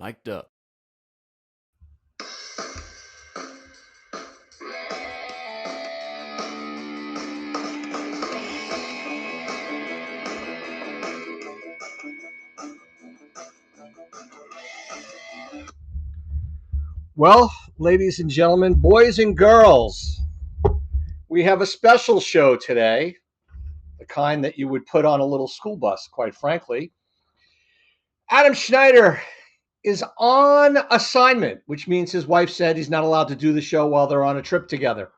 Mic'd up. Well, ladies and gentlemen, boys and girls, we have a special show today, the kind that you would put on a little school bus, quite frankly. Adam Schneider is on assignment, which means his wife said he's not allowed to do the show while they're on a trip together.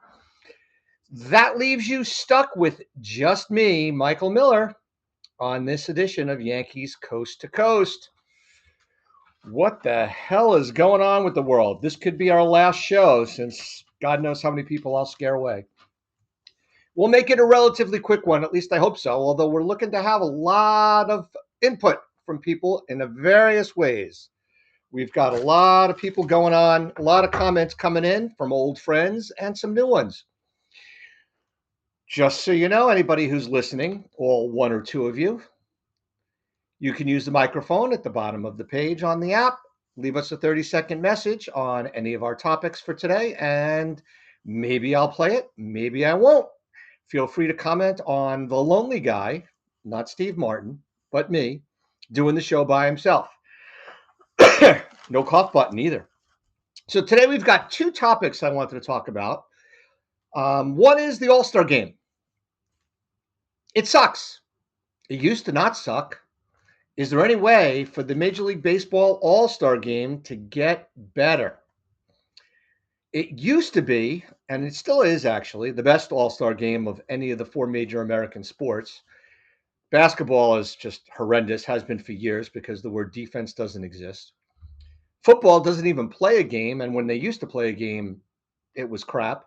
That leaves you stuck with just me, Michael Miller, on this edition of Yankees Coast to Coast. What the hell is going on with the world? This could be our last show since God knows how many people I'll scare away. We'll make it a relatively quick one, at least I hope so, although we're looking to have a lot of input from people in various ways. We've got a lot of people going on, a lot of comments coming in from old friends and some new ones. Just so you know, anybody who's listening, all one or two of you, you can use the microphone at the bottom of the page on the app. Leave us a 30-second message on any of our topics for today, and maybe I'll play it, maybe I won't. Feel free to comment on the lonely guy, not Steve Martin, but me, doing the show by himself. No cough button either. So today we've got two topics I wanted to talk about. One is the All-Star Game. It sucks. It used to not suck. Is there any way for the Major League Baseball All-Star Game to get better? It used to be, and it still is actually, the best All-Star Game of any of the four major American sports. Basketball is just horrendous, has been for years because the word defense doesn't exist. Football doesn't even play a game, and when they used to play a game, it was crap.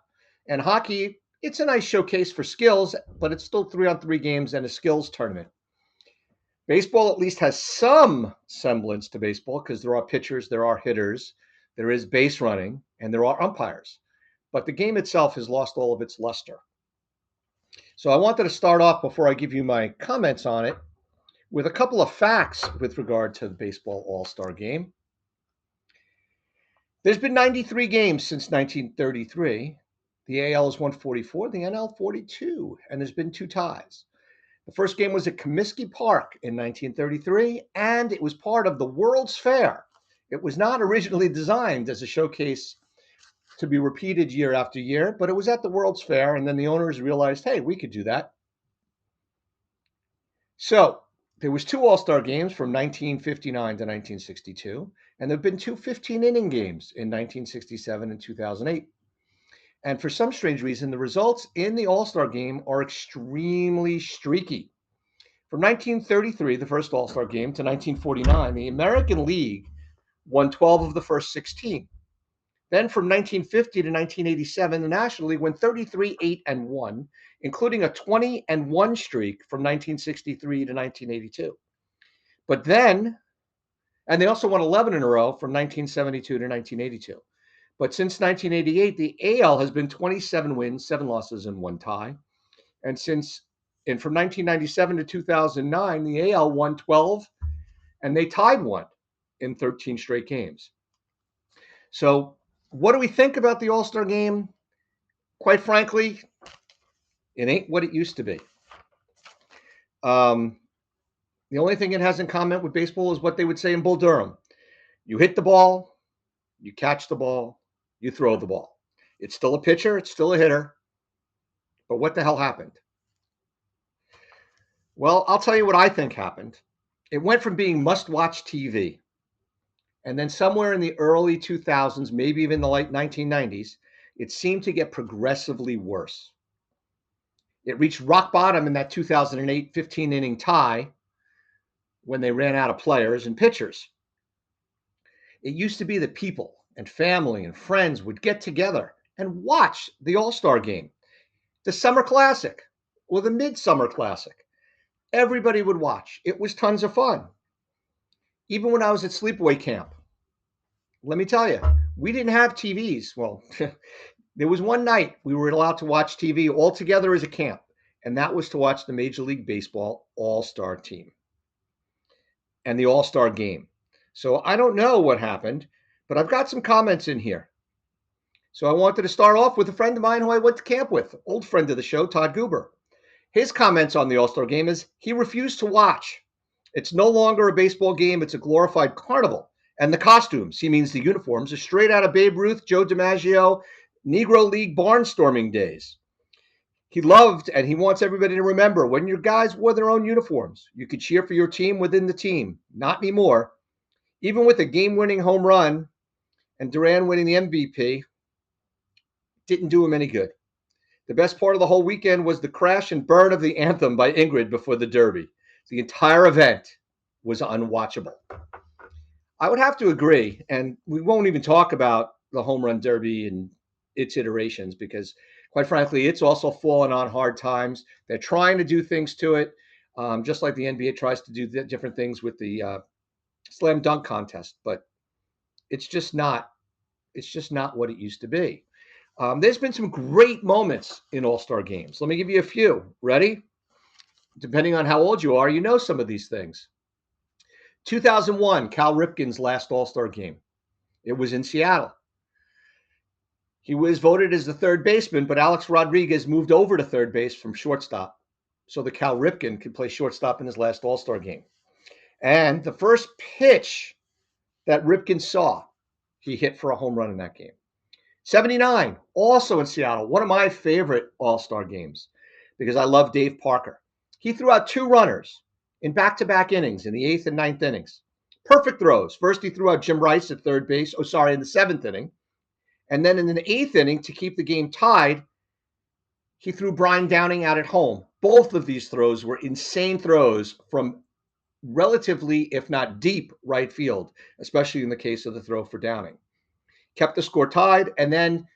And hockey, it's a nice showcase for skills, but it's still 3-on-3 games and a skills tournament. Baseball at least has some semblance to baseball because there are pitchers, there are hitters, there is base running, and there are umpires. But the game itself has lost all of its luster. So I wanted to start off before I give you my comments on it with a couple of facts with regard to the Baseball All-Star Game. There's been 93 games since 1933. The AL is 144, the NL 42, and there's been two ties. The first game was at Comiskey Park in 1933, and it was part of the World's Fair. It was not originally designed as a showcase to be repeated year after year, but it was at the World's Fair, and then the owners realized, hey, we could do that. So there was two All-Star games from 1959 to 1962, and there have been two 15-inning games in 1967 and 2008. And for some strange reason, the results in the All-Star game are extremely streaky. From 1933, the first All-Star game, to 1949, the American League won 12 of the first 16. Then from 1950 to 1987, the National League went 33, 8, and 1, including a 20 and 1 streak from 1963 to 1982. But then, and they also won 11 in a row from 1972 to 1982. But since 1988, the AL has been 27 wins, 7 losses, and 1 tie. And from 1997 to 2009, the AL won 12, and they tied 1 in 13 straight games. So what do we think about the All-Star Game? Quite frankly, it ain't what it used to be. The only thing it has in common with baseball is what they would say in Bull Durham. You hit the ball, you catch the ball, you throw the ball. It's still a pitcher, it's still a hitter. But what the hell happened? Well, I'll tell you what I think happened. It went from being must-watch TV, and then somewhere in the early 2000s, maybe even the late 1990s, it seemed to get progressively worse. It reached rock bottom in that 2008 15-inning tie when they ran out of players and pitchers. It used to be that people and family and friends would get together and watch the All-Star Game, the Summer Classic, or the Midsummer Classic. Everybody would watch. It was tons of fun. Even when I was at sleepaway camp, let me tell you, we didn't have TVs. Well, there was one night we were allowed to watch TV all together as a camp, and that was to watch the Major League Baseball All-Star team and the All-Star Game. So I don't know what happened, but I've got some comments in here. So I wanted to start off with a friend of mine who I went to camp with, old friend of the show, Todd Goober. His comments on the All-Star Game is he refused to watch. It's no longer a baseball game, it's a glorified carnival. And the costumes, he means the uniforms, are straight out of Babe Ruth, Joe DiMaggio, Negro League barnstorming days. He loved and he wants everybody to remember when your guys wore their own uniforms, you could cheer for your team within the team. Not anymore. Even with a game-winning home run and Duran winning the MVP, didn't do him any good. The best part of the whole weekend was the crash and burn of the anthem by Ingrid before the Derby. The entire event was unwatchable. I would have to agree, and we won't even talk about the home run derby and its iterations because, quite frankly, it's also fallen on hard times. They're trying to do things to it, just like the NBA tries to do different things with the slam dunk contest, but it's just not. It's just not what it used to be. There's been some great moments in All-Star games. Let me give you a few. Ready? Depending on how old you are, you know some of these things. 2001, Cal Ripken's last All-Star game. It was in Seattle. He was voted as the third baseman, but Alex Rodriguez moved over to third base from shortstop so that Cal Ripken could play shortstop in his last All-Star game. And the first pitch that Ripken saw, he hit for a home run in that game. 79, also in Seattle, one of my favorite All-Star games because I love Dave Parker. He threw out two runners in back-to-back innings in the 8th and 9th innings. Perfect throws. First, he threw out Jim Rice at third base. In the 7th inning. And then in the 8th inning, to keep the game tied, he threw Brian Downing out at home. Both of these throws were insane throws from relatively, if not deep, right field, especially in the case of the throw for Downing. Kept the score tied, and then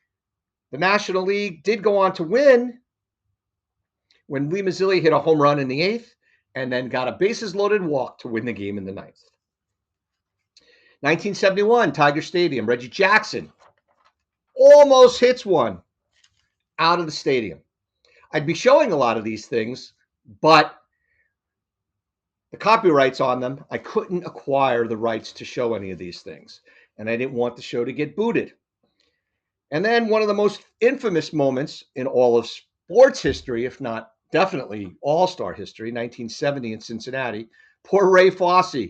the National League did go on to win when Lee Mazzilli hit a home run in the 8th and then got a bases-loaded walk to win the game in the 9th. 1971, Tiger Stadium, Reggie Jackson almost hits one out of the stadium. I'd be showing a lot of these things, but the copyrights on them, I couldn't acquire the rights to show any of these things, and I didn't want the show to get booted. And then one of the most infamous moments in all of sports history, if not definitely All-Star history, 1970 in Cincinnati, poor Ray Fosse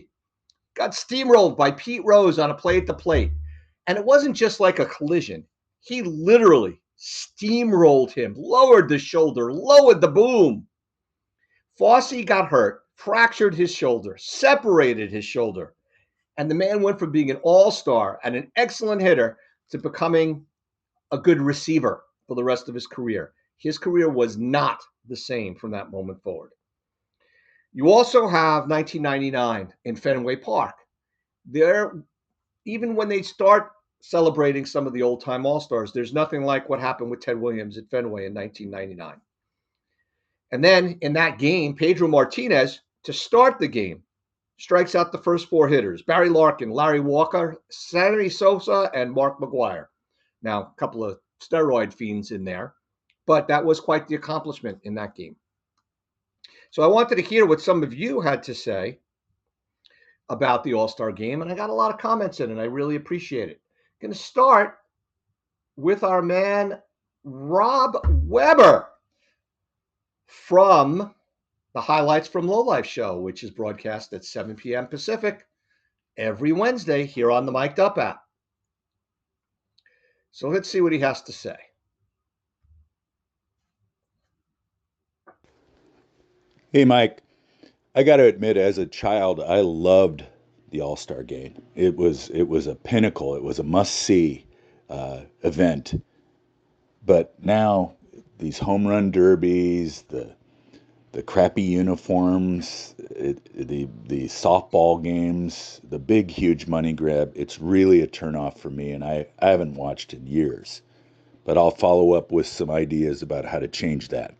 got steamrolled by Pete Rose on a play at the plate. And it wasn't just like a collision. He literally steamrolled him, lowered the shoulder, lowered the boom. Fosse got hurt, fractured his shoulder, separated his shoulder. And the man went from being an all-star and an excellent hitter to becoming a good receiver for the rest of his career. His career was not the same from that moment forward. You also have 1999 in Fenway Park. There, even when they start celebrating some of the old-time All-Stars, there's nothing like what happened with Ted Williams at Fenway in 1999. And then in that game, Pedro Martinez, to start the game, strikes out the first four hitters: Barry Larkin, Larry Walker, Sammy Sosa, and Mark McGwire. Now, a couple of steroid fiends in there, but that was quite the accomplishment in that game. So I wanted to hear what some of you had to say about the All-Star Game, and I got a lot of comments in, and I really appreciate it. I'm going to start with our man, Rob Weber, from the Highlights from Lowlife show, which is broadcast at 7 p.m. Pacific every Wednesday here on the Mic'd Up app. So let's see what he has to say. Hey, Mike, I got to admit, as a child, I loved the All-Star Game. It was a pinnacle. It was a must-see event. But now these home run derbies, the crappy uniforms, the softball games, the big, huge money grab, it's really a turnoff for me, and I haven't watched in years. But I'll follow up with some ideas about how to change that.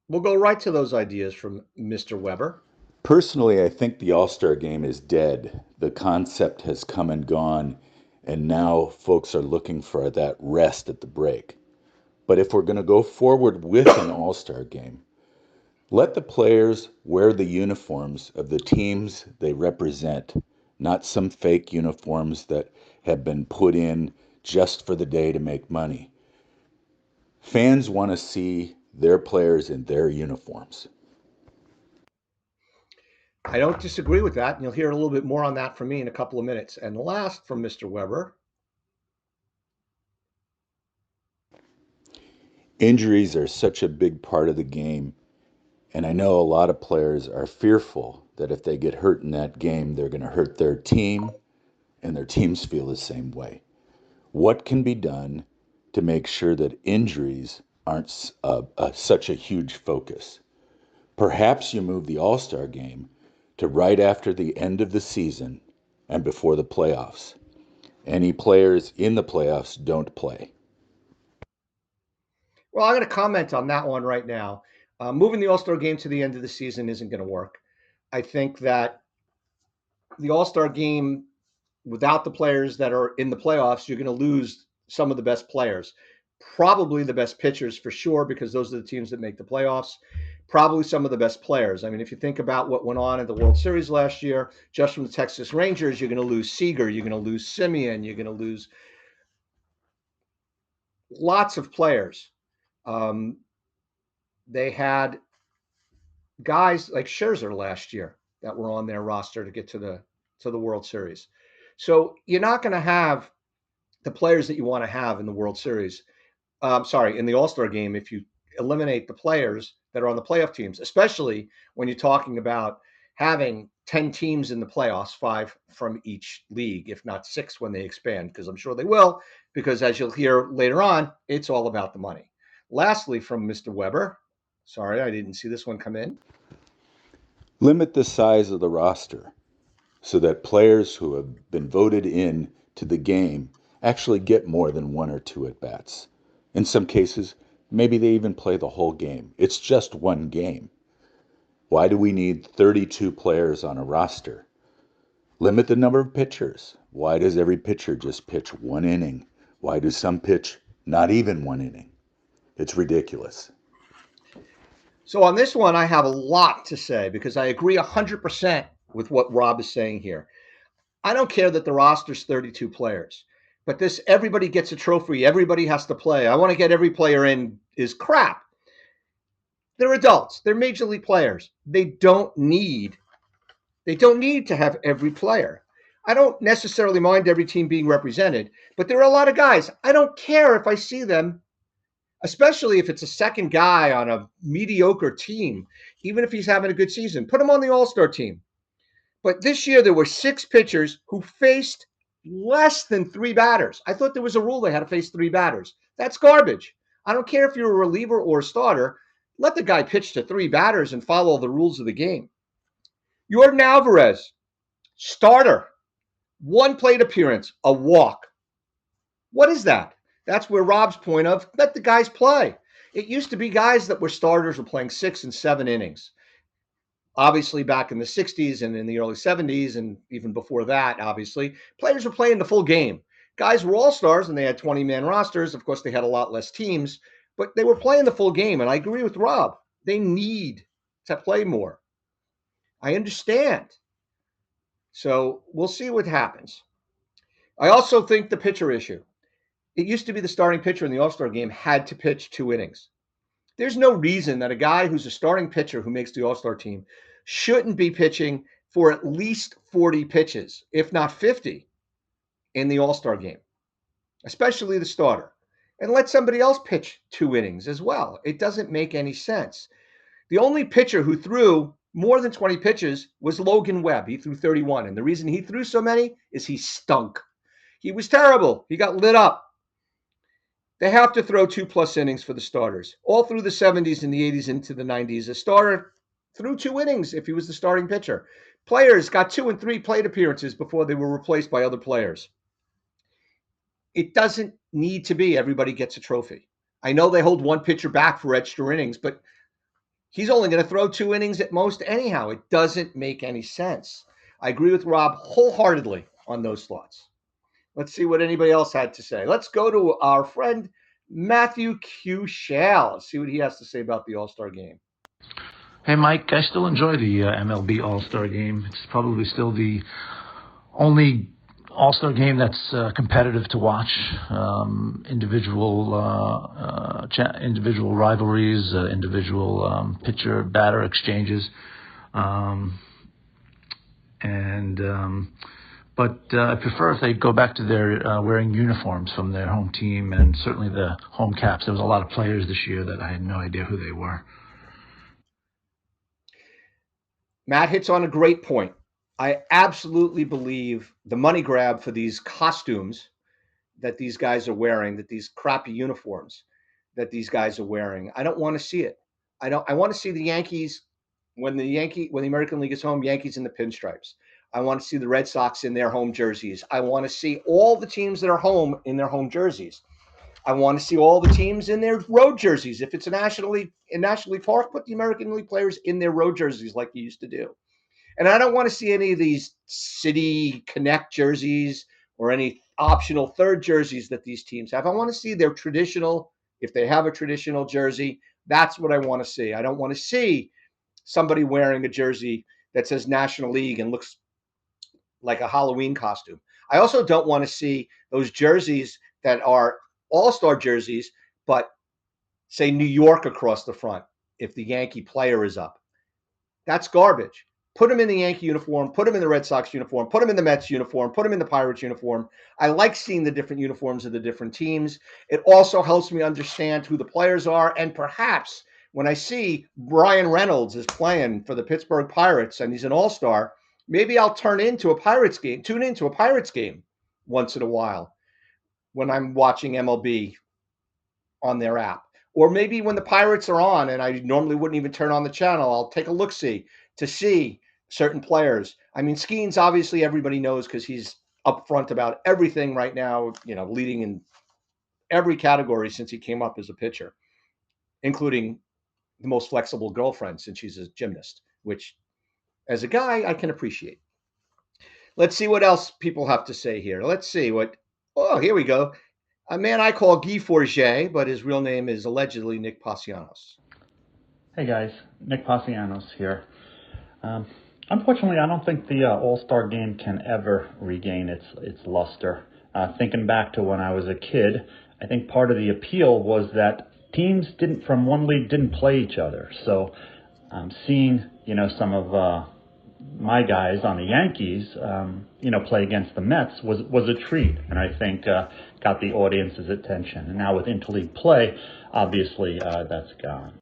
We'll go right to those ideas from Mr. Weber. Personally, I think the All-Star Game is dead. The concept has come and gone, and now folks are looking for that rest at the break. But if we're going to go forward with an All-Star Game, Let the players wear the uniforms of the teams they represent, not some fake uniforms that have been put in just for the day to make money. Fans want to see their players in their uniforms. I don't disagree with that, and you'll hear a little bit more on that from me in a couple of minutes. And last from Mr. Weber. Injuries are such a big part of the game, and I know a lot of players are fearful that if they get hurt in that game, they're going to hurt their team, and their teams feel the same way. What can be done to make sure that injuries aren't such a huge focus? Perhaps you move the All Star game to right after the end of the season and before the playoffs. Any players in the playoffs don't play. Well, I'm going to comment on that one right now. Moving the All Star game to the end of the season isn't going to work. I think that the All Star game, without the players that are in the playoffs, you're going to lose some of the best players. Probably the best pitchers for sure, because those are the teams that make the playoffs. Probably some of the best players. I mean, if you think about what went on in the World Series last year, just from the Texas Rangers, you're going to lose Seager, you're going to lose Simeon, you're going to lose lots of players. Um, they had guys like Scherzer last year that were on their roster to get to the World Series. So you're not going to have the players that you want to have in the World Series. Sorry, in the All Star game, if you eliminate the players that are on the playoff teams, especially when you're talking about having 10 teams in the playoffs, five from each league, if not six when they expand, because I'm sure they will, because as you'll hear later on, it's all about the money. Lastly, from Mr. Weber, sorry, I didn't see this one come in. Limit the size of the roster so that players who have been voted in to the game actually get more than one or two at bats. In some cases, maybe they even play the whole game. It's just one game. Why do we need 32 players on a roster? Limit the number of pitchers. Why does every pitcher just pitch one inning? Why do some pitch not even one inning? It's ridiculous. So on this one, I have a lot to say because I agree 100% with what Rob is saying here. I don't care that the roster's 32 players, but this everybody gets a trophy, everybody has to play. I want to get every player in is crap. They're adults, they're major league players. They don't need to have every player. I don't necessarily mind every team being represented, but there are a lot of guys. I don't care if I see them, especially if it's a second guy on a mediocre team, even if he's having a good season. Put him on the All-Star team. But this year there were six pitchers who faced less than three batters. I thought there was a rule they had to face three batters. That's garbage. I don't care if you're a reliever or a starter. Let the guy pitch to three batters and follow the rules of the game. Jordan Alvarez, starter, one plate appearance, a walk. What is that? That's where Rob's point of let the guys play. It used to be guys that were starters were playing 6 and 7 innings. Obviously, back in the 60s and in the early 70s, and even before that, obviously, players were playing the full game. Guys were all stars and they had 20-man rosters. Of course, they had a lot less teams, but they were playing the full game. And I agree with Rob. They need to play more. I understand. So we'll see what happens. I also think the pitcher issue. It used to be the starting pitcher in the All Star game had to pitch 2 innings. There's no reason that a guy who's a starting pitcher who makes the All Star team shouldn't be pitching for at least 40 pitches, if not 50, in the All Star game, especially the starter. And let somebody else pitch 2 innings as well. It doesn't make any sense. The only pitcher who threw more than 20 pitches was Logan Webb. He threw 31. And the reason he threw so many is he stunk. He was terrible. He got lit up. They have to throw 2+ innings for the starters. All through the 70s and the 80s into the 90s, a starter threw 2 innings if he was the starting pitcher. Players got 2 and 3 plate appearances before they were replaced by other players. It doesn't need to be everybody gets a trophy. I know they hold one pitcher back for extra innings, but he's only going to throw 2 innings at most anyhow. It doesn't make any sense. I agree with Rob wholeheartedly on those thoughts. Let's see what anybody else had to say. Let's go to our friend Matthew Q. Shell. See what he has to say about the All-Star game. Hey, Mike, I still enjoy the MLB All-Star Game. It's probably still the only All-Star Game that's competitive to watch. Individual rivalries, individual pitcher batter exchanges, um, and but I prefer if they go back to their wearing uniforms from their home team and certainly the home caps. There was a lot of players this year that I had no idea who they were. Matt hits on a great point. I absolutely believe the money grab for these costumes that these guys are wearing, that these crappy uniforms that these guys are wearing. I don't want to see it. I want to see the Yankees when the American League is home, Yankees in the pinstripes. I want to see the Red Sox in their home jerseys. I want to see all the teams that are home in their home jerseys. I want to see all the teams in their road jerseys. If it's a National League Park, put the American League players in their road jerseys like you used to do. And I don't want to see any of these City Connect jerseys or any optional third jerseys that these teams have. I want to see their traditional, if they have a traditional jersey, that's what I want to see. I don't want to see somebody wearing a jersey that says National League and looks like a Halloween costume. I also don't want to see those jerseys that are all-star jerseys, but say New York across the front if the Yankee player is up. That's garbage. Put him in the Yankee uniform, put him in the Red Sox uniform, put him in the Mets uniform, put him in the Pirates uniform. I like seeing the different uniforms of the different teams. It also helps me understand who the players are. And perhaps when I see Brian Reynolds is playing for the Pittsburgh Pirates and he's an all-star, maybe I'll tune into a Pirates game once in a while when I'm watching MLB on their app. Or maybe when the Pirates are on and I normally wouldn't even turn on the channel, I'll take a look see to see certain players. I mean, Skeens obviously everybody knows because he's upfront about everything right now, leading in every category since he came up as a pitcher, including the most flexible girlfriend since she's a gymnast, which as a guy, I can appreciate. Let's see what else people have to say here. Let's see what. Oh, here we go. A man I call Guy Forget, but his real name is allegedly Nick Pasianos. Hey guys, Nick Pasianos here. Um, Unfortunately, I don't think the All-Star Game can ever regain its luster. Thinking back to when I was a kid, I think part of the appeal was that teams didn't from one league didn't play each other. So, seeing some of my guys on the Yankees, play against the Mets was a treat, and I think got the audience's attention. And now with interleague play, obviously that's gone.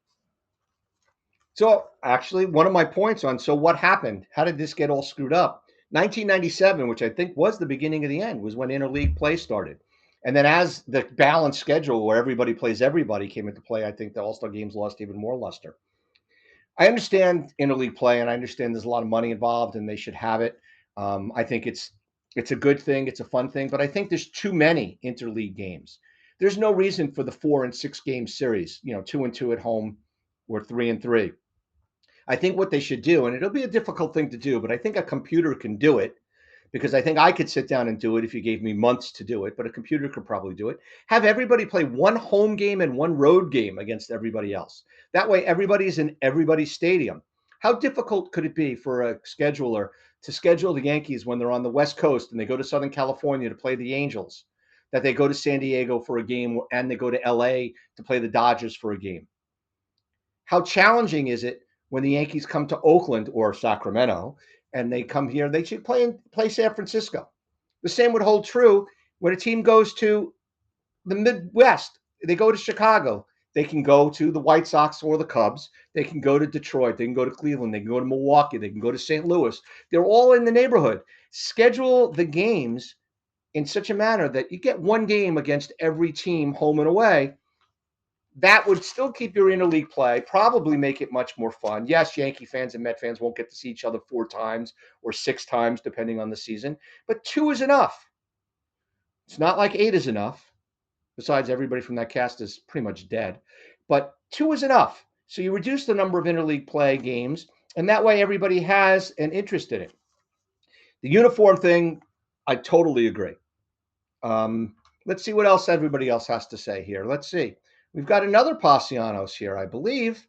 So, actually, one of my points on so what happened? How did this get all screwed up? 1997, which I think was the beginning of the end, was when interleague play started. And then, as the balanced schedule where everybody plays everybody came into play, I think the All Star games lost even more luster. I understand interleague play, and I understand there's a lot of money involved, and they should have it. I think it's a good thing, it's a fun thing, but I think there's too many interleague games. There's no reason for the 4 and 6 game series, 2-2 at home or 3-3. I think what they should do, and it'll be a difficult thing to do, but I think a computer can do it because I think I could sit down and do it if you gave me months to do it, but a computer could probably do it. Have everybody play one home game and one road game against everybody else. That way, everybody's in everybody's stadium. How difficult could it be for a scheduler to schedule the Yankees when they're on the West Coast and they go to Southern California to play the Angels, that they go to San Diego for a game and they go to LA to play the Dodgers for a game? How challenging is it when the Yankees come to Oakland or Sacramento and they come here? They should play San Francisco. The same would hold true when a team goes to the Midwest. They go to Chicago. They can go to the White Sox or the Cubs. They can go to Detroit. They can go to Cleveland. They can go to Milwaukee. They can go to St. Louis. They're all in the neighborhood. Schedule the games in such a manner that you get one game against every team, home and away. That would still keep your interleague play, probably make it much more fun. Yes, Yankee fans and Met fans won't get to see each other 4 times or 6 times, depending on the season, but 2 is enough. It's not like 8 is enough. Besides, everybody from that cast is pretty much dead, but 2 is enough. So you reduce the number of interleague play games, and that way everybody has an interest in it. The uniform thing, I totally agree. Let's see what else everybody else has to say here. Let's see. We've got another Pasianos here, I believe.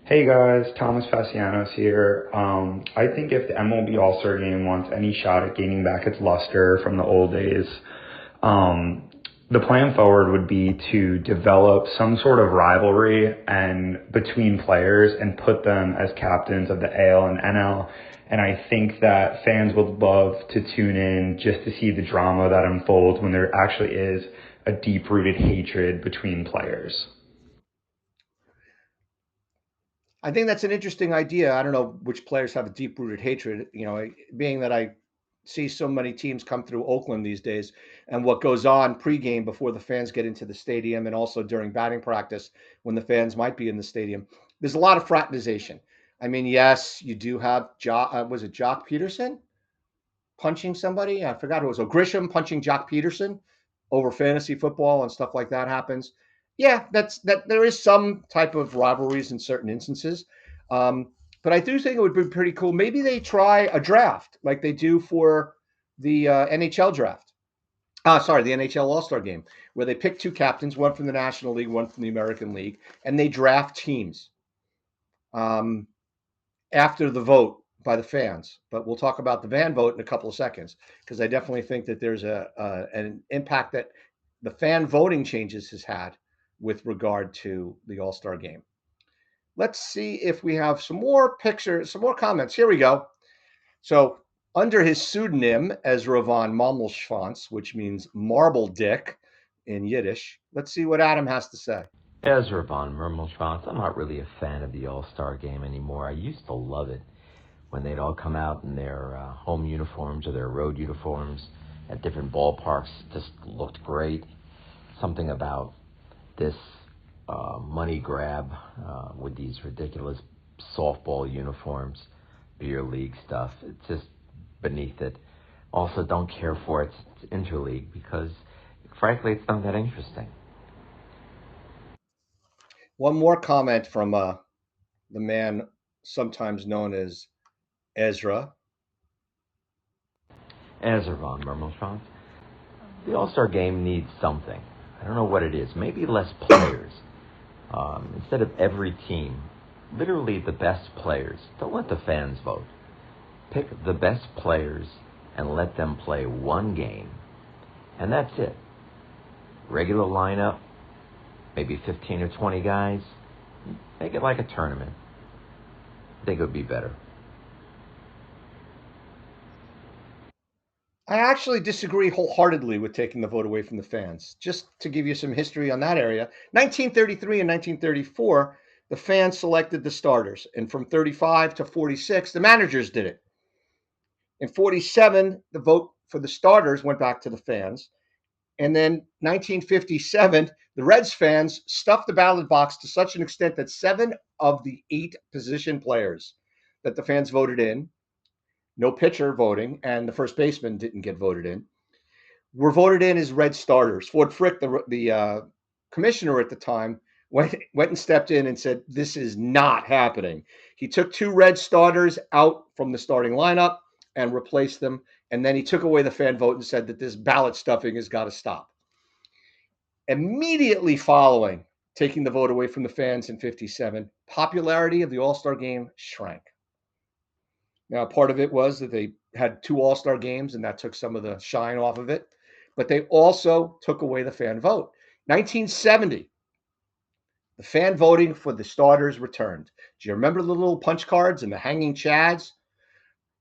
Hey guys, Thomas Fascianos here. I think if the MLB All-Star Game wants any shot at gaining back its luster from the old days, the plan forward would be to develop some sort of rivalry and between players and put them as captains of the AL and NL. And I think that fans would love to tune in just to see the drama that unfolds when there actually is a deep-rooted hatred between players. I think that's an interesting idea. I don't know which players have a deep-rooted hatred. Being that I see so many teams come through Oakland these days, and what goes on pregame before the fans get into the stadium, and also during batting practice when the fans might be in the stadium. There's a lot of fraternization. I mean, yes, you do have was it Jock Peterson punching somebody? I forgot who it was. Oh, Grisham punching Jock Peterson over fantasy football and stuff like that happens. Yeah, that. There is some type of rivalries in certain instances, but I do think it would be pretty cool. Maybe they try a draft like they do for the NHL draft. Sorry, the NHL All-Star Game, where they pick two captains, one from the National League, one from the American League, and they draft teams. Um, After the vote by the fans. But we'll talk about the fan vote in a couple of seconds because I definitely think that there's an impact that the fan voting changes has had with regard to the All Star Game. Let's see if we have some more pictures, some more comments. Here we go. So, under his pseudonym, Ezra von Mommelschwanz, which means marble dick in Yiddish, let's see what Adam has to say. Ezra von Mermelschwanz. I'm not really a fan of the All-Star Game anymore. I used to love it when they'd all come out in their home uniforms or their road uniforms at different ballparks. Just looked great. Something about this money grab with these ridiculous softball uniforms, beer league stuff. It's just beneath it. Also, don't care for it. It's interleague because, frankly, it's not that interesting. One more comment from the man sometimes known as Ezra. Ezra von Mermelschwanz. The All-Star Game needs something. I don't know what it is. Maybe less players. Instead of every team, literally the best players. Don't let the fans vote. Pick the best players and let them play one game. And that's it. Regular lineup, maybe 15 or 20 guys. Make it like a tournament. I think it would be better. I actually disagree wholeheartedly with taking the vote away from the fans. Just to give you some history on that area, 1933 and 1934, the fans selected the starters, and from 35 to 46, the managers did it. In 47, the vote for the starters went back to the fans. And then 1957, the Reds fans stuffed the ballot box to such an extent that 7 of the 8 position players that the fans voted in, no pitcher voting, and the first baseman didn't get voted in, were voted in as Red starters. Ford Frick, the commissioner at the time, went and stepped in and said, "This is not happening." He took 2 Red starters out from the starting lineup and replaced them, and then he took away the fan vote and said that this ballot stuffing has got to stop. Immediately following taking the vote away from the fans in 57, popularity of the All-Star Game shrank. Now, part of it was that they had 2 All-Star games, and that took some of the shine off of it. But they also took away the fan vote. 1970, the fan voting for the starters returned. Do you remember the little punch cards and the hanging chads?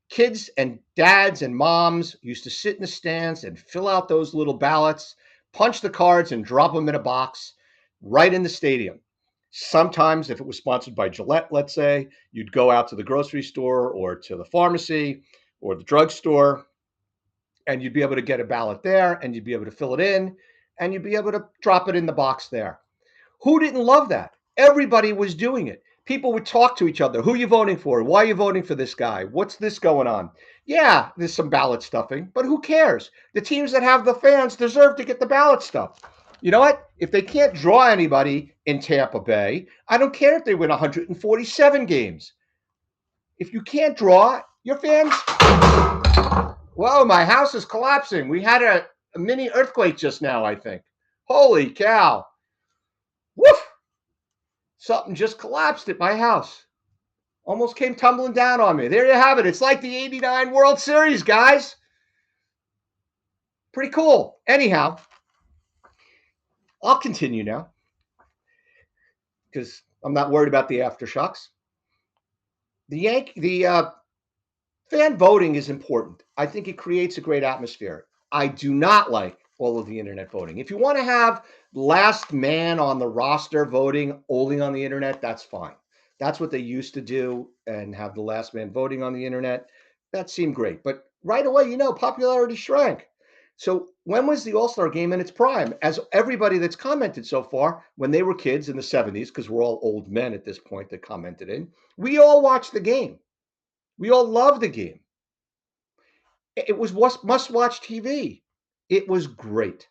Kids and dads and moms used to sit in the stands and fill out those little ballots, punch the cards, and drop them in a box right in the stadium. Sometimes, if it was sponsored by Gillette, let's say, you'd go out to the grocery store or to the pharmacy or the drugstore, and you'd be able to get a ballot there, and you'd be able to fill it in, and you'd be able to drop it in the box there. Who didn't love that? Everybody was doing it. People would talk to each other. Who are you voting for? Why are you voting for this guy? What's this going on? Yeah, there's some ballot stuffing, but who cares? The teams that have the fans deserve to get the ballot stuff. You know what? If they can't draw anybody in Tampa Bay, I don't care if they win 147 games. If you can't draw, your fans. Whoa, my house is collapsing. We had a mini earthquake just now, I think. Holy cow. Woof! Something just collapsed at my house. Almost came tumbling down on me. There you have it. It's like the 89 World Series, guys. Pretty cool. Anyhow, I'll continue now because I'm not worried about the aftershocks. The fan voting is important. I think it creates a great atmosphere. I do not like all of the internet voting. If you want to have last man on the roster voting only on the internet, that's fine. That's what they used to do and have the last man voting on the internet. That seemed great. But right away, popularity shrank. So when was the All-Star game in its prime? As everybody that's commented so far, when they were kids in the 70s, because we're all old men at this point that commented in, we all watched the game. We all loved the game. It was must-watch TV. It was great.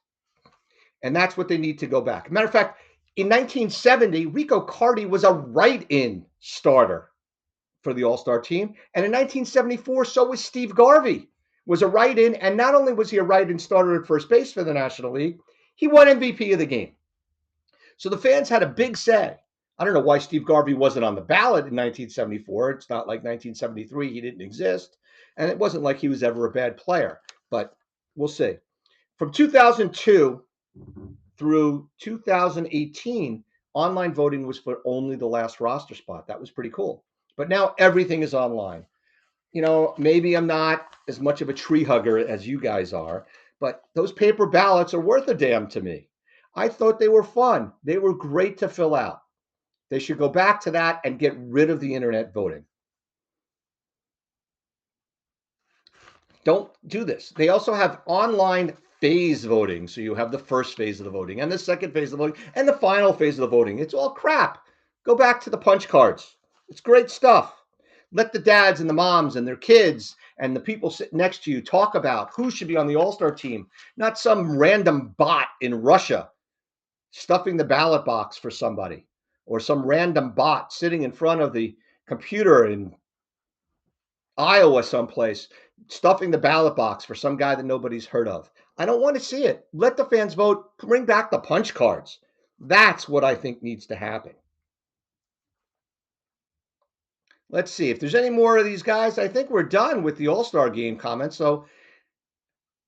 And that's what they need to go back. Matter of fact, in 1970, Rico Cardi was a write-in starter for the All-Star team. And in 1974, so was Steve Garvey, was a write-in. And not only was he a write-in starter at first base for the National League, he won MVP of the game. So the fans had a big say. I don't know why Steve Garvey wasn't on the ballot in 1974. It's not like 1973, he didn't exist. And it wasn't like he was ever a bad player, but we'll see. From 2002 through 2018, online voting was for only the last roster spot. That was pretty cool. But now everything is online. Maybe I'm not as much of a tree hugger as you guys are, but those paper ballots are worth a damn to me. I thought they were fun. They were great to fill out. They should go back to that and get rid of the internet voting. Don't do this. They also have online phase voting. So you have the first phase of the voting and the second phase of the voting and the final phase of the voting. It's all crap. Go back to the punch cards. It's great stuff. Let the dads and the moms and their kids and the people sitting next to you talk about who should be on the All-Star team, not some random bot in Russia stuffing the ballot box for somebody, or some random bot sitting in front of the computer in Iowa someplace stuffing the ballot box for some guy that nobody's heard of. I don't want to see it. Let the fans vote. Bring back the punch cards. That's what I think needs to happen. Let's see if there's any more of these guys. I think we're done with the All-Star game comments. So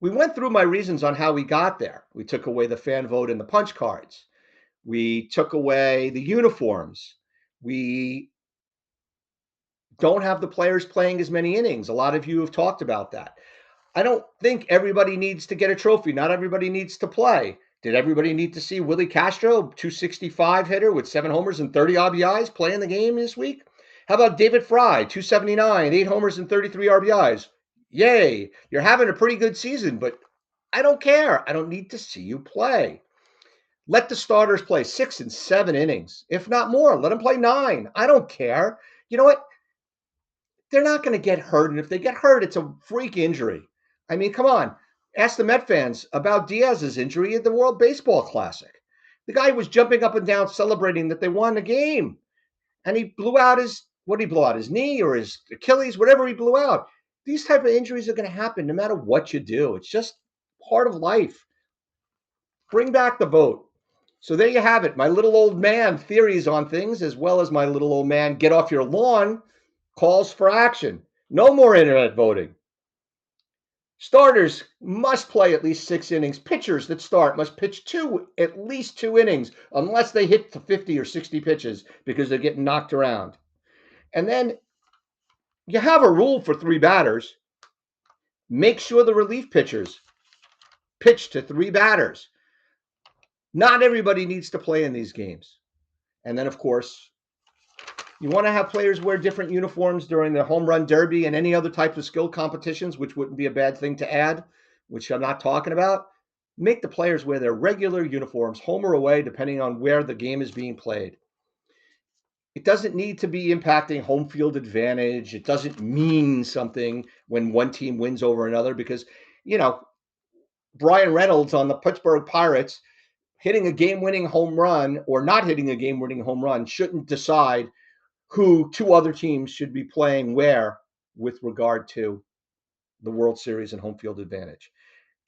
we went through my reasons on how we got there. We took away the fan vote and the punch cards. We took away the uniforms. We don't have the players playing as many innings. A lot of you have talked about that. I don't think everybody needs to get a trophy. Not everybody needs to play. Did everybody need to see Willie Castro, 265 hitter with 7 homers and 30 RBIs, play in the game this week? How about David Fry, 279, 8 homers and 33 RBIs? Yay, you're having a pretty good season, but I don't care. I don't need to see you play. Let the starters play 6 and 7 innings, if not more. Let them play 9. I don't care. You know what? They're not going to get hurt. And if they get hurt, it's a freak injury. I mean, come on. Ask the Met fans about Diaz's injury at the World Baseball Classic. The guy was jumping up and down celebrating that they won the game. And he blew out what did he blow out? His knee or his Achilles, whatever he blew out. These type of injuries are going to happen no matter what you do. It's just part of life. Bring back the vote. So there you have it. My little old man theories on things, as well as my little old man get off your lawn calls for action. No more internet voting. Starters must play at least 6 innings. Pitchers that start must pitch at least 2 innings, unless they hit to 50 or 60 pitches because they're getting knocked around. And then you have a rule for 3 batters. Make sure the relief pitchers pitch to 3 batters. Not everybody needs to play in these games. And then, of course, you want to have players wear different uniforms during the home run derby and any other types of skill competitions, which wouldn't be a bad thing to add, which I'm not talking about. Make the players wear their regular uniforms, home or away, depending on where the game is being played. It doesn't need to be impacting home field advantage. It doesn't mean something when one team wins over another because, Brian Reynolds on the Pittsburgh Pirates hitting a game-winning home run or not hitting a game-winning home run shouldn't decide who 2 other teams should be playing where with regard to the World Series and home field advantage.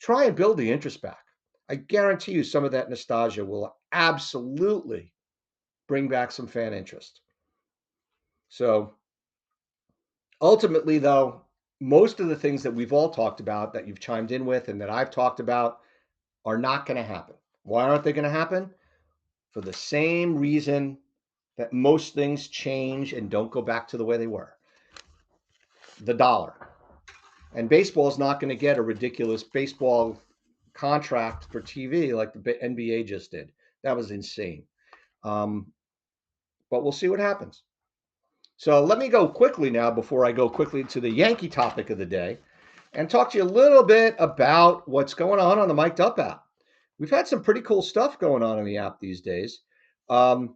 Try and build the interest back. I guarantee you some of that nostalgia will absolutely bring back some fan interest. So ultimately, though, most of the things that we've all talked about, that you've chimed in with and that I've talked about, are not going to happen. Why aren't they going to happen? For the same reason that most things change and don't go back to the way they were. The dollar. And baseball is not going to get a ridiculous baseball contract for TV like the NBA just did. That was insane. But we'll see what happens. So let me go quickly now, before I go quickly to the Yankee topic of the day, and talk to you a little bit about what's going on the Mic'd Up app. We've had some pretty cool stuff going on in the app these days. What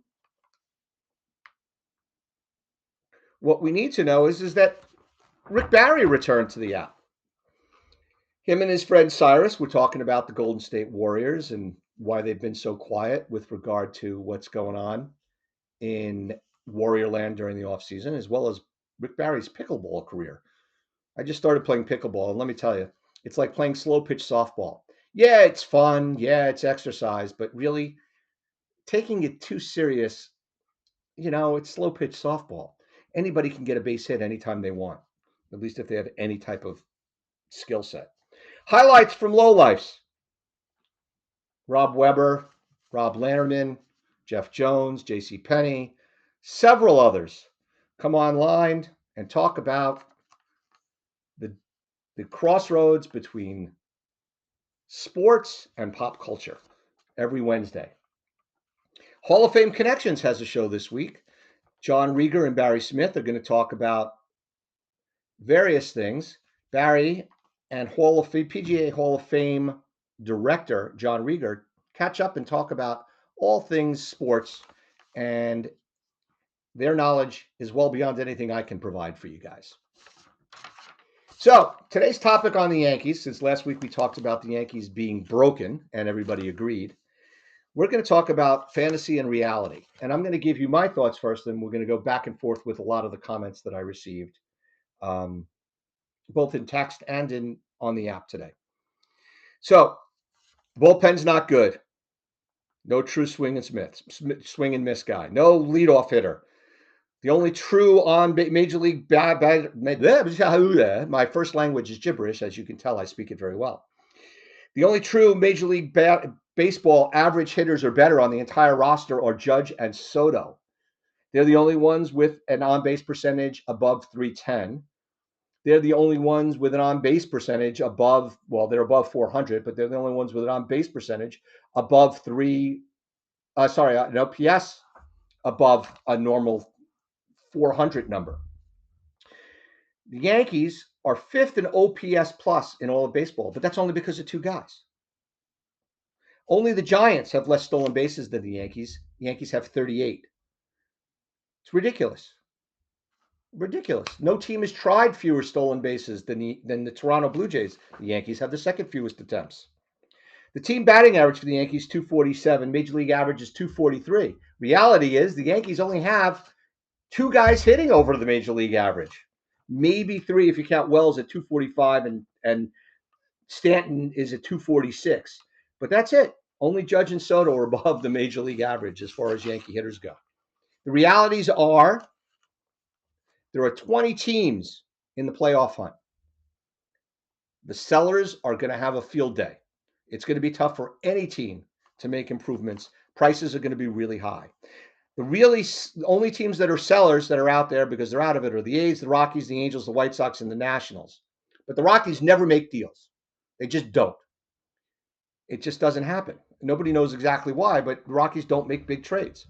we need to know is that Rick Barry returned to the app. Him and his friend Cyrus were talking about the Golden State Warriors and why they've been so quiet with regard to what's going on in Warrior Land during the offseason, as well as Rick Barry's pickleball career. I just started playing pickleball, and let me tell you, it's like playing slow pitch softball. Yeah, it's fun. Yeah, it's exercise, but really taking it too serious, it's slow pitch softball. Anybody can get a base hit anytime they want, at least if they have any type of skill set. Highlights from lowlifes. Rob Weber, Rob Lanterman, Jeff Jones, J.C. Penney, several others come online and talk about the crossroads between sports and pop culture every Wednesday. Hall of Fame Connections has a show this week. John Rieger and Barry Smith are going to talk about various things. Barry and PGA Hall of Fame director John Rieger catch up and talk about all things sports, and their knowledge is well beyond anything I can provide for you guys. So today's topic on the Yankees, since last week we talked about the Yankees being broken and everybody agreed, we're going to talk about fantasy and reality. And I'm going to give you my thoughts first, and we're going to go back and forth with a lot of the comments that I received, both in text and on the app today. So bullpen's not good. No true swing and miss guy. No leadoff hitter. The only true on Major League my first language is gibberish, as you can tell. I speak it very well. The only true Major League Baseball average hitters or better on the entire roster are Judge and Soto. They're the only ones with an on-base percentage above 310. They're the only ones with an on-base percentage above, they're above 400, but they're the only ones with an on-base percentage above an OPS above a normal 400 number. The Yankees are fifth in OPS plus in all of baseball, but that's only because of two guys. Only the Giants have less stolen bases than the Yankees. The Yankees have 38. It's ridiculous. Ridiculous. No team has tried fewer stolen bases than the Toronto Blue Jays. The Yankees have the second fewest attempts. The team batting average for the Yankees, 247. Major League average is 243. Reality is the Yankees only have two guys hitting over the Major League average. Maybe three if you count Wells at 245 and Stanton is at 246. But that's it. Only Judge and Soto are above the Major League average as far as Yankee hitters go. The realities are there are 20 teams in the playoff hunt. The sellers are going to have a field day. It's going to be tough for any team to make improvements. Prices are going to be really high. The only teams that are sellers that are out there because they're out of it are the A's, the Rockies, the Angels, the White Sox, and the Nationals. But the Rockies never make deals. They just don't. It just doesn't happen. Nobody knows exactly why, but the Rockies don't make big trades.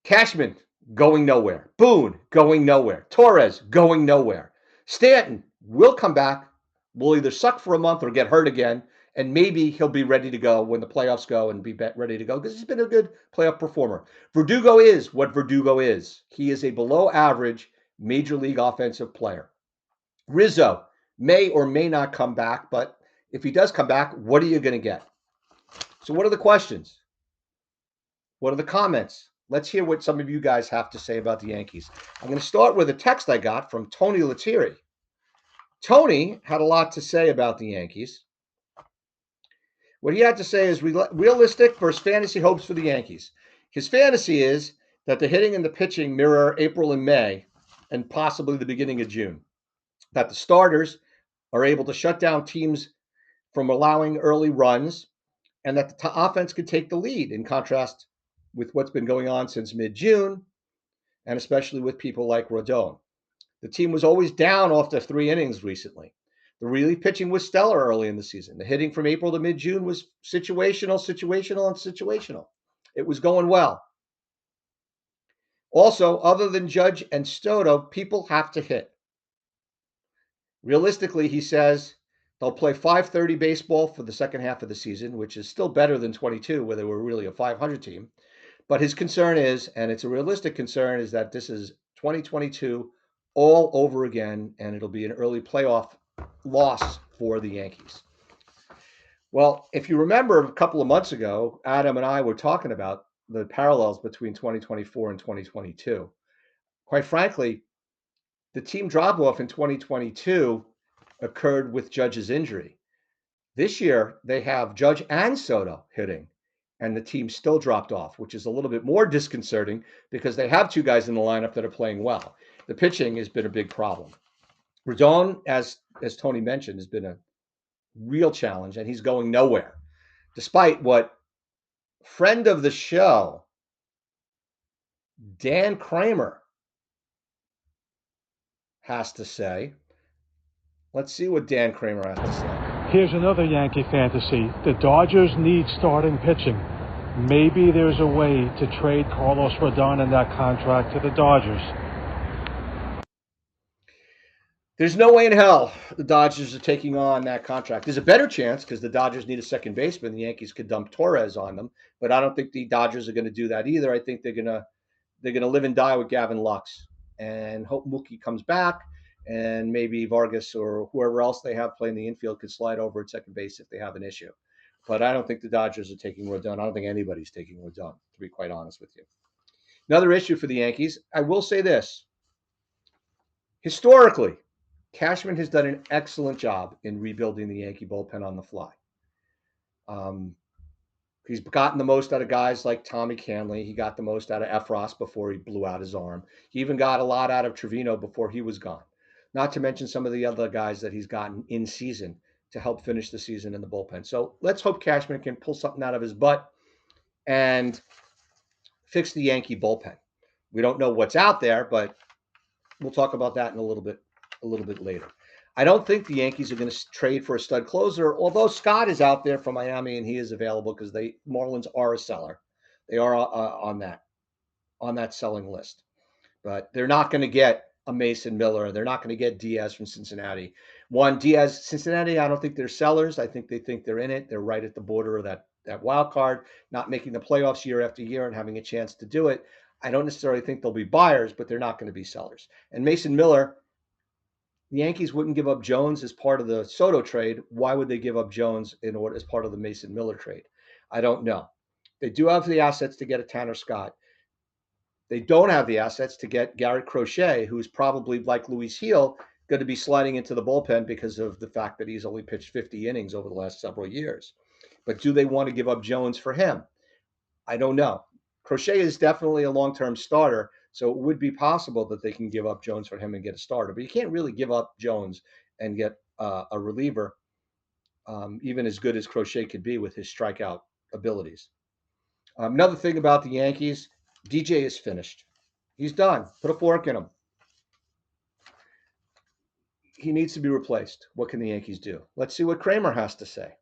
Cashman going nowhere. Boone going nowhere. Torres going nowhere. Stanton will come back, will either suck for a month or get hurt again, and maybe he'll be ready to go when the playoffs go and be ready to go because he's been a good playoff performer. Verdugo is what Verdugo is. He is a below average Major League offensive player. Rizzo may or may not come back, but if he does come back, what are you going to get? So what are the questions? What are the comments? Let's hear what some of you guys have to say about the Yankees. I'm going to start with a text I got from Tony Lettieri. Tony had a lot to say about the Yankees. What he had to say is realistic versus fantasy hopes for the Yankees. His fantasy is that the hitting and the pitching mirror April and May and possibly the beginning of June. That the starters are able to shut down teams from allowing early runs, and that the offense could take the lead, in contrast with what's been going on since mid-June, and especially with people like Rodon. The team was always down after 3 innings recently. The relief pitching was stellar early in the season. The hitting from April to mid-June was situational, situational, and situational. It was going well. Also, other than Judge and Stoto, people have to hit. Realistically, he says they'll play 530 baseball for the second half of the season, which is still better than 22, where they were really a 500 team. But his concern is, and it's a realistic concern, is that this is 2022 all over again, and it'll be an early playoff loss for the Yankees. Well, if you remember a couple of months ago, Adam and I were talking about the parallels between 2024 and 2022. Quite frankly, the team drop-off in 2022 occurred with Judge's injury. This year, they have Judge and Soto hitting, and the team still dropped off, which is a little bit more disconcerting because they have two guys in the lineup that are playing well. The pitching has been a big problem. Rodon, as Tony mentioned, has been a real challenge, and he's going nowhere, despite what friend of the show, Dan Kramer, has to say. Let's see what Dan Kramer has to say. Here's another Yankee fantasy. The Dodgers need starting pitching. Maybe there's a way to trade Carlos Rodon and that contract to the Dodgers. There's no way in hell the Dodgers are taking on that contract. There's a better chance because the Dodgers need a second baseman. The Yankees could dump Torres on them, but I don't think the Dodgers are going to do that either. I think they're going to live and die with Gavin Lux and hope Mookie comes back, and maybe Vargas or whoever else they have playing the infield could slide over at second base if they have an issue. But I don't think the Dodgers are taking Rodon. I don't think anybody's taking Rodon, to be quite honest with you. Another issue for the Yankees, I will say this. Historically, Cashman has done an excellent job in rebuilding the Yankee bullpen on the fly. He's gotten the most out of guys like Tommy Canley. He got the most out of Efros before he blew out his arm. He even got a lot out of Trevino before he was gone. Not to mention some of the other guys that he's gotten in season to help finish the season in the bullpen. So let's hope Cashman can pull something out of his butt and fix the Yankee bullpen. We don't know what's out there, but we'll talk about that in a little bit later. I don't think the Yankees are going to trade for a stud closer, although Scott is out there from Miami and he is available because Marlins are a seller. They are on that selling list, but they're not going to get a Mason Miller. They're not going to get Diaz from Cincinnati. Diaz, Cincinnati, I don't think they're sellers. I think they think they're in it. They're right at the border of that wild card, not making the playoffs year after year and having a chance to do it. I don't necessarily think they'll be buyers, but they're not going to be sellers. And Mason Miller, the Yankees wouldn't give up Jones as part of the Soto trade. Why would they give up Jones as part of the Mason Miller trade? I don't know. They do have the assets to get a Tanner Scott. They don't have the assets to get Garrett Crochet, who's probably, like Luis Gil, going to be sliding into the bullpen because of the fact that he's only pitched 50 innings over the last several years. But do they want to give up Jones for him? I don't know. Crochet is definitely a long-term starter, so it would be possible that they can give up Jones for him and get a starter. But you can't really give up Jones and get a reliever, even as good as Crochet could be with his strikeout abilities. Another thing about the Yankees, DJ is finished. He's done. Put a fork in him. He needs to be replaced. What can the Yankees do? Let's see what Kramer has to say.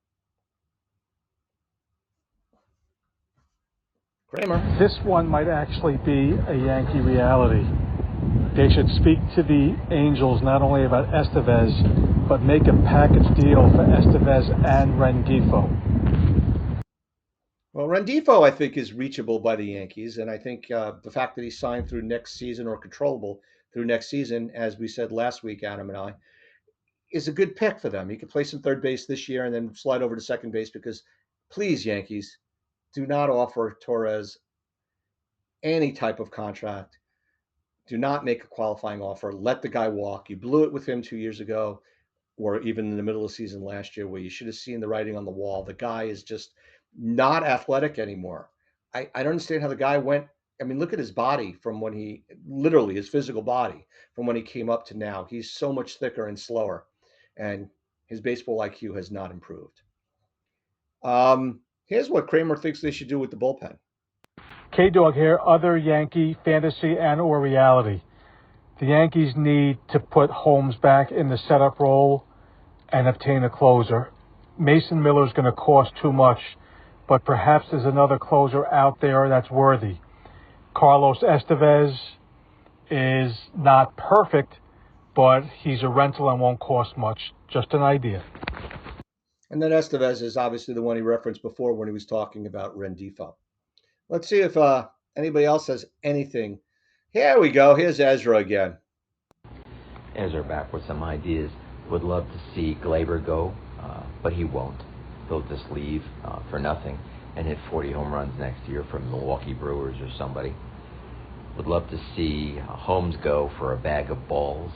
Kramer. This one might actually be a Yankee reality. They should speak to the Angels not only about Estevez, but make a package deal for Estevez and Rengifo. Well, Rengifo, I think, is reachable by the Yankees, and I think the fact that he signed through next season or controllable through next season, as we said last week, Adam and I, is a good pick for them. He could play some third base this year and then slide over to second base because, please, Yankees, do not offer Torres any type of contract. Do not make a qualifying offer. Let the guy walk. You blew it with him 2 years ago, or even in the middle of the season last year, where you should have seen the writing on the wall. The guy is just not athletic anymore. I don't understand how the guy went. I mean, look at his body from when he literally his physical body from when he came up to now. He's so much thicker and slower, and his baseball IQ has not improved. Here's what Kramer thinks they should do with the bullpen. K-Dog here, other Yankee fantasy and or reality. The Yankees need to put Holmes back in the setup role and obtain a closer. Mason Miller's going to cost too much, but perhaps there's another closer out there that's worthy. Carlos Estevez is not perfect, but he's a rental and won't cost much. Just an idea. And then Estevez is obviously the one he referenced before when he was talking about Rendifo. Let's see if anybody else has anything. Here we go. Here's Ezra again. Ezra back with some ideas. Would love to see Glaber go, but he won't. He'll just leave for nothing and hit 40 home runs next year from Milwaukee Brewers or somebody. Would love to see Holmes go for a bag of balls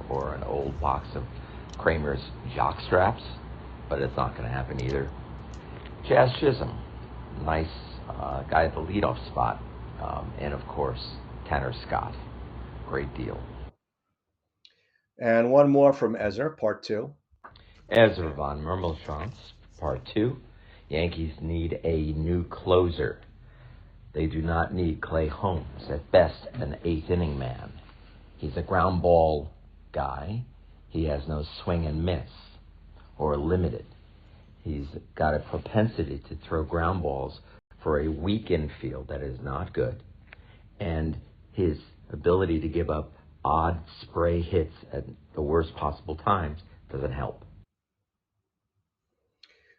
or an old box of Kramer's jock straps, but it's not going to happen either. Jazz Chisholm, nice guy at the leadoff spot, and of course Tanner Scott, great deal. And one more from Ezra, part 2. Ezra von Mermelschwanz, part 2. Yankees need a new closer. They do not need Clay Holmes, at best an 8th inning man. He's a ground ball guy. He has no swing and miss, or limited. He's got a propensity to throw ground balls for a weak infield that is not good. And his ability to give up odd spray hits at the worst possible times doesn't help.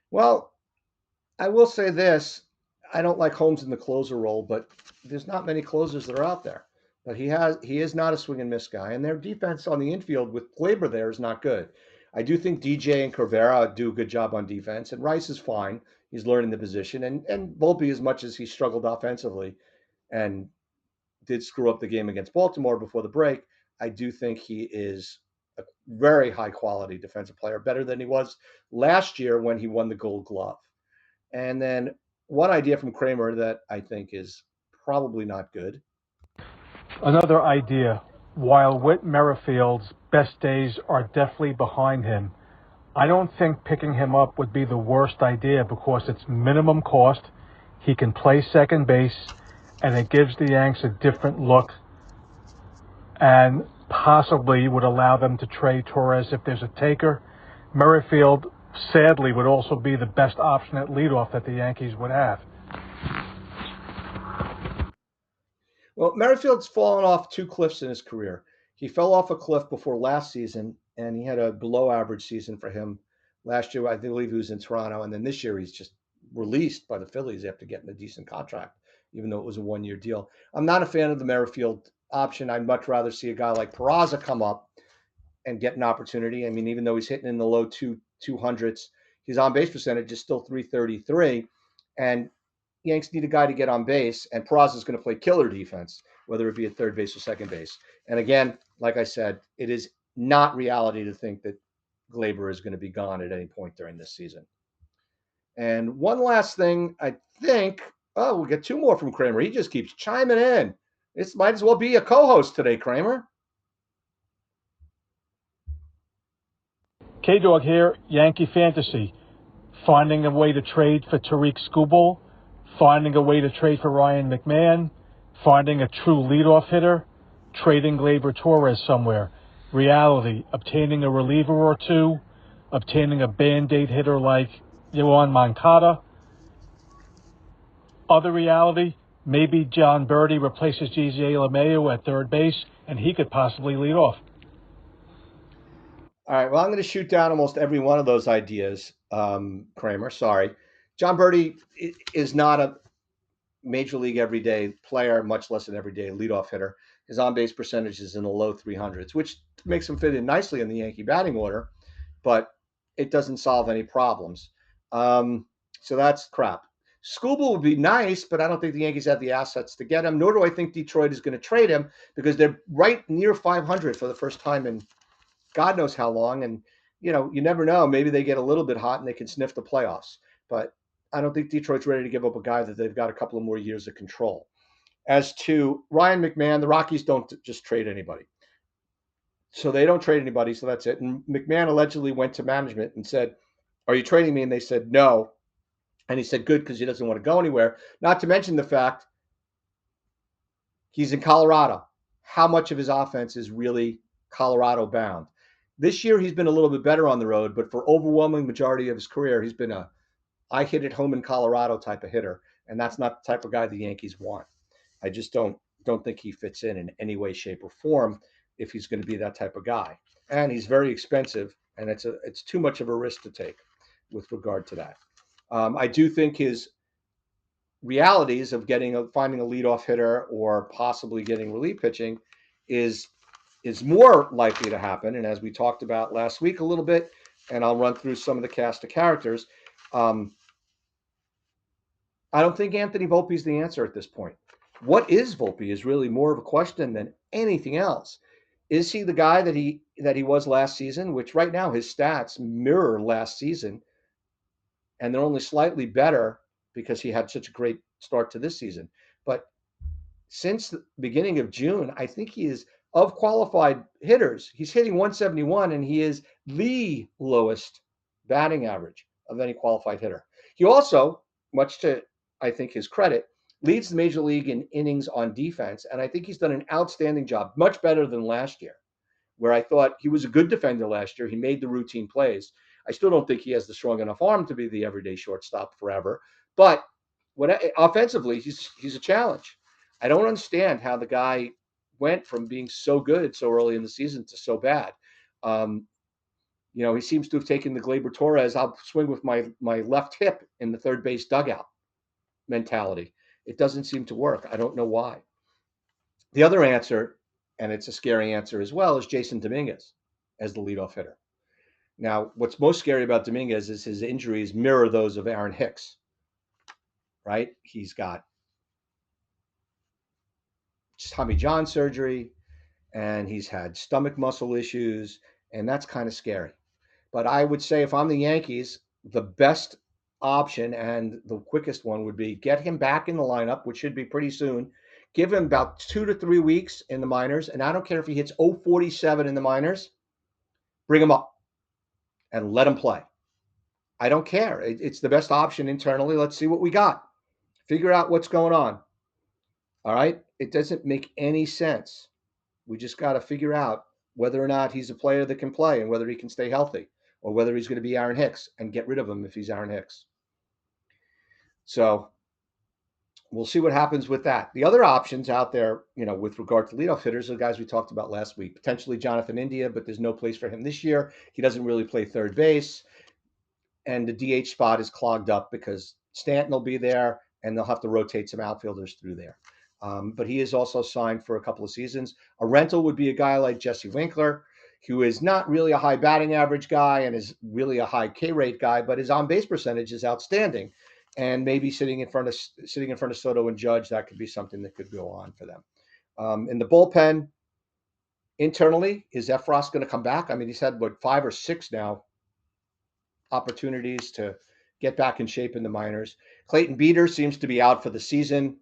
Well, I will say this. I don't like Holmes in the closer role, but there's not many closers that are out there. But he is not a swing and miss guy, and their defense on the infield with Glaber there is not good. I do think DJ and Corvera do a good job on defense, and Rice is fine. He's learning the position, and Volpe, as much as he struggled offensively and did screw up the game against Baltimore before the break, I do think he is a very high quality defensive player, better than he was last year when he won the Gold Glove. And then one idea from Kramer that I think is probably not good. Another idea. While Whit Merrifield's best days are definitely behind him, I don't think picking him up would be the worst idea because it's minimum cost. He can play second base, and it gives the Yanks a different look and possibly would allow them to trade Torres if there's a taker. Merrifield, sadly, would also be the best option at leadoff that the Yankees would have. Well, Merrifield's fallen off 2 cliffs in his career. He fell off a cliff before last season, and he had a below average season for him last year. I believe he was in Toronto, and then this year he's just released by the Phillies after getting a decent contract, even though it was a 1-year deal. I'm not a fan of the Merrifield option. I'd much rather see a guy like Peraza come up and get an opportunity. I mean, even though he's hitting in the low 200s, his on base percentage is still 333, and Yanks need a guy to get on base, and Peraza is going to play killer defense, whether it be at third base or second base. And again, like I said, it is not reality to think that Glaber is going to be gone at any point during this season. And one last thing, I think, we'll get 2 more from Kramer. He just keeps chiming in. This might as well be a co-host today, Kramer. K-Dog here, Yankee Fantasy. Finding a way to trade for Tariq Skubal, finding a way to trade for Ryan McMahon, finding a true leadoff hitter, trading Glaber Torres somewhere. Reality, obtaining a reliever or 2, obtaining a Band-Aid hitter like Yoan Moncada. Other reality, maybe John Birdie replaces G.J. LeMahieu at third base, and he could possibly lead off. All right, well, I'm going to shoot down almost every one of those ideas, Kramer. Sorry. John Birdie is not a major league everyday player, much less an everyday leadoff hitter. His on-base percentage is in the low 300s, which makes him fit in nicely in the Yankee batting order, but it doesn't solve any problems. So that's crap. Skubal would be nice, but I don't think the Yankees have the assets to get him, nor do I think Detroit is going to trade him because they're right near 500 for the first time in God knows how long. And, you never know. Maybe they get a little bit hot and they can sniff the playoffs. But I don't think Detroit's ready to give up a guy that they've got a couple of more years of control. As to Ryan McMahon, the Rockies don't just trade anybody. So they don't trade anybody, so that's it. And McMahon allegedly went to management and said, "Are you trading me?" And they said, "No." And he said, "Good, because he doesn't want to go anywhere." Not to mention the fact he's in Colorado. How much of his offense is really Colorado bound? This year he's been a little bit better on the road, but for overwhelming majority of his career, he's been a I hit it home in Colorado type of hitter, and that's not the type of guy the Yankees want. I just don't think he fits in any way, shape, or form if he's going to be that type of guy. And he's very expensive, and it's too much of a risk to take with regard to that. I do think his realities of finding a leadoff hitter or possibly getting relief pitching is more likely to happen. And as we talked about last week a little bit, and I'll run through some of the cast of characters. I don't think Anthony Volpe is the answer at this point. What is Volpe is really more of a question than anything else. Is he the guy that he was last season? Which right now his stats mirror last season, and they're only slightly better because he had such a great start to this season. But since the beginning of June, I think he is of qualified hitters. He's hitting 171, and he is the lowest batting average of any qualified hitter. He also, much to I think his credit, leads the major league in innings on defense, and I think he's done an outstanding job, much better than last year, where I thought he was a good defender last year. He made the routine plays. I still don't think he has the strong enough arm to be the everyday shortstop forever, but offensively, he's a challenge. I don't understand how the guy went from being so good so early in the season to so bad. He seems to have taken the Gleyber Torres, I'll swing with my left hip in the third base dugout mentality. It doesn't seem to work. I don't know why. The other answer, and it's a scary answer as well, is Jason Dominguez as the leadoff hitter. Now, what's most scary about Dominguez is his injuries mirror those of Aaron Hicks, right? He's got Tommy John surgery, and he's had stomach muscle issues, and that's kind of scary. But I would say if I'm the Yankees, the best option and the quickest one would be get him back in the lineup, which should be pretty soon. Give him about 2 to 3 weeks in the minors, and I don't care if he hits 047 in the minors, bring him up and let him play. I don't care. It's the best option internally. Let's see what we got. Figure out what's going on. All right? It doesn't make any sense. We just got to figure out whether or not he's a player that can play and whether he can stay healthy or whether he's going to be Aaron Hicks and get rid of him if he's Aaron Hicks. So we'll see what happens with that. The other options out there, with regard to leadoff hitters are the guys we talked about last week. Potentially Jonathan India, but there's no place for him this year. He doesn't really play third base. And the DH spot is clogged up because Stanton will be there and they'll have to rotate some outfielders through there. But he is also signed for a couple of seasons. A rental would be a guy like Jesse Winkler, who is not really a high batting average guy and is really a high K rate guy, but his on base percentage is outstanding. And maybe sitting in front of Soto and Judge, that could be something that could go on for them. In the bullpen, internally, is Efros going to come back? I mean, he's had 5 or 6 now opportunities to get back in shape in the minors. Clayton Beeter seems to be out for the season.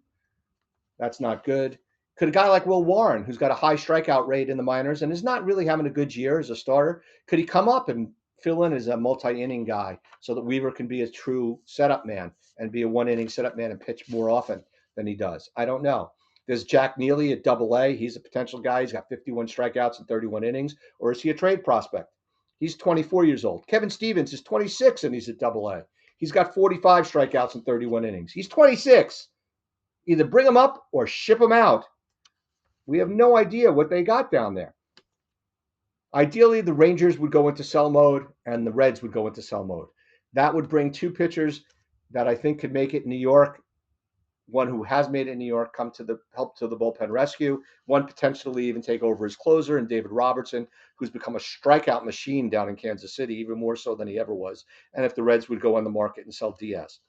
That's not good. Could a guy like Will Warren, who's got a high strikeout rate in the minors and is not really having a good year as a starter, could he come up and fill in as a multi-inning guy so that Weaver can be a true setup man and be a one-inning setup man and pitch more often than he does? I don't know. There's Jack Neely at Double-A. He's a potential guy. He's got 51 strikeouts in 31 innings. Or is he a trade prospect? He's 24 years old. Kevin Stevens is 26 and he's at Double-A. He's got 45 strikeouts in 31 innings. He's 26. Either bring him up or ship him out. We have no idea what they got down there. Ideally, the Rangers would go into sell mode and the Reds would go into sell mode. That would bring 2 pitchers that I think could make it in New York. One who has made it in New York come to help to the bullpen rescue. One potentially even take over as closer, and David Robertson, who's become a strikeout machine down in Kansas City, even more so than he ever was. And if the Reds would go on the market and sell Diaz.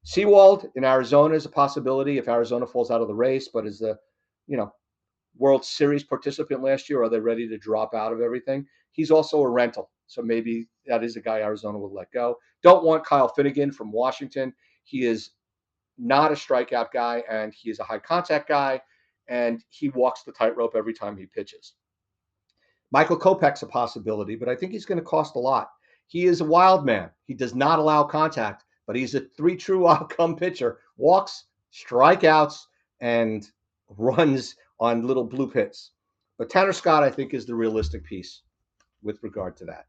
Sewald in Arizona is a possibility if Arizona falls out of the race, but is the, World Series participant last year. Are they ready to drop out of everything? He's also a rental. So maybe that is a guy Arizona will let go. Don't want Kyle Finnegan from Washington. He is not a strikeout guy, and he is a high contact guy, and he walks the tightrope every time he pitches. Michael Kopech's a possibility, but I think he's going to cost a lot. He is a wild man. He does not allow contact, but he's a 3 true outcome pitcher. Walks, strikeouts, and runs on little blue hits. But Tanner Scott, I think, is the realistic piece with regard to that.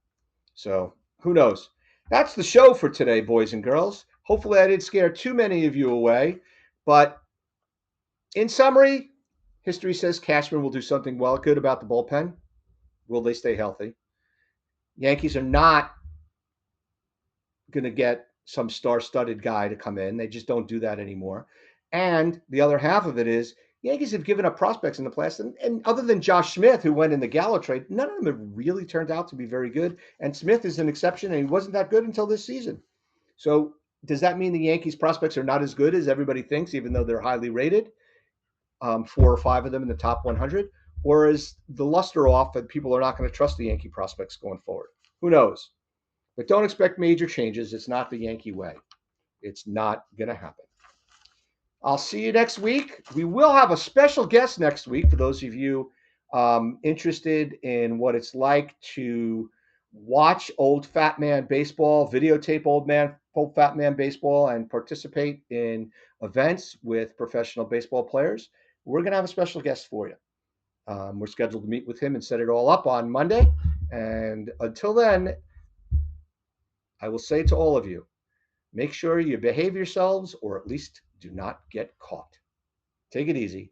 So who knows? That's the show for today, boys and girls. Hopefully, I didn't scare too many of you away. But in summary, history says Cashman will do something well good about the bullpen. Will they stay healthy? Yankees are not going to get some star-studded guy to come in. They just don't do that anymore. And the other half of it is Yankees have given up prospects in the past, and other than Josh Smith, who went in the Gallo trade, none of them have really turned out to be very good. And Smith is an exception, and he wasn't that good until this season. So does that mean the Yankees prospects are not as good as everybody thinks, even though they're highly rated? 4 or 5 of them in the top 100? Or is the luster off and people are not going to trust the Yankee prospects going forward? Who knows? But don't expect major changes. It's not the Yankee way. It's not going to happen. I'll see you next week. We will have a special guest next week for those of you interested in what it's like to watch old fat man baseball, videotape old fat man baseball, and participate in events with professional baseball players. We're going to have a special guest for you. We're scheduled to meet with him and set it all up on Monday. And until then, I will say to all of you, make sure you behave yourselves or at least do not get caught. Take it easy.